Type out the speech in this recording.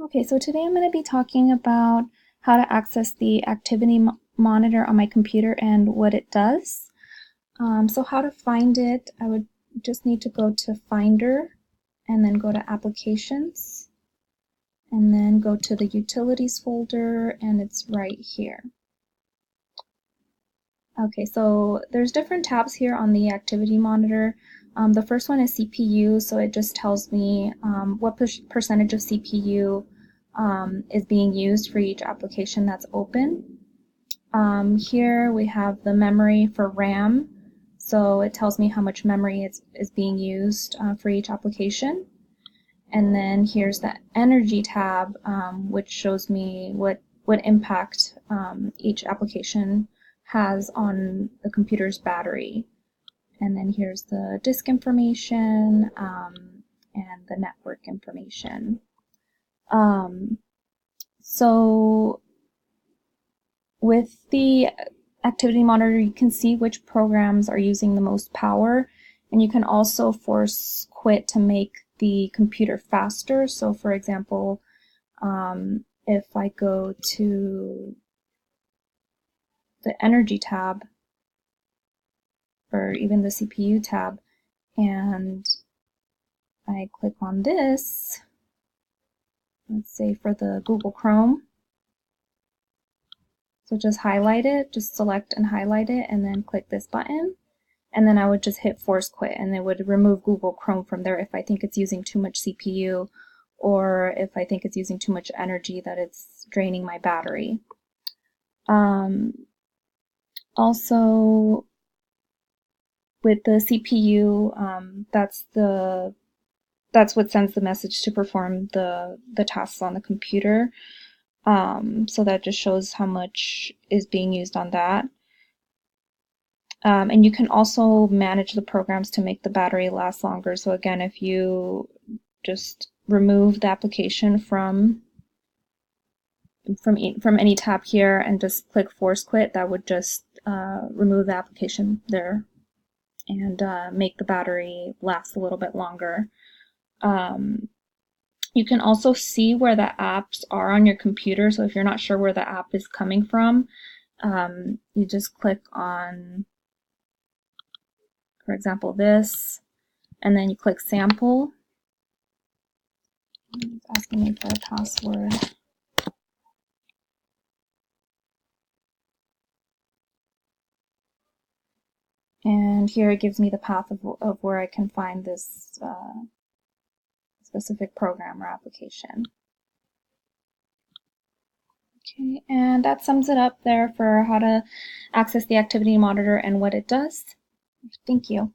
Okay, so today I'm going to be talking about how to access the activity monitor on my computer and what it does. So how to find it, I would just need to go to Finder and then go to Applications and then go to the Utilities folder, and it's right here. Okay, so there's different tabs here on the activity monitor. The first one is CPU, so it just tells me what percentage of CPU is being used for each application that's open. Here we have the memory for RAM, so it tells me how much memory is being used for each application. And then here's the energy tab, which shows me what impact each application has on the computer's battery. And then here's the disk information and the network information. So with the activity monitor, you can see which programs are using the most power, and you can also force quit to make the computer faster. So for example, if I go to the energy tab or even the CPU tab and I click on this, let's say for the Google Chrome, so just highlight it, just select and highlight it, and then click this button. And then I would just hit force quit, and it would remove Google Chrome from there if I think it's using too much CPU or if I think it's using too much energy that it's draining my battery. Also, with the CPU, that's what sends the message to perform the tasks on the computer. So that just shows how much is being used on that. And you can also manage the programs to make the battery last longer. So again, if you just remove the application from any tab here and just click force quit, that would just remove the application there and make the battery last a little bit longer. You can also see where the apps are on your computer. So if you're not sure where the app is coming from, you just click on, for example, this, and then you click sample. It's asking me for a password. And here it gives me the path of where I can find this specific program or application. Okay, and that sums it up there for how to access the activity monitor and what it does. Thank you.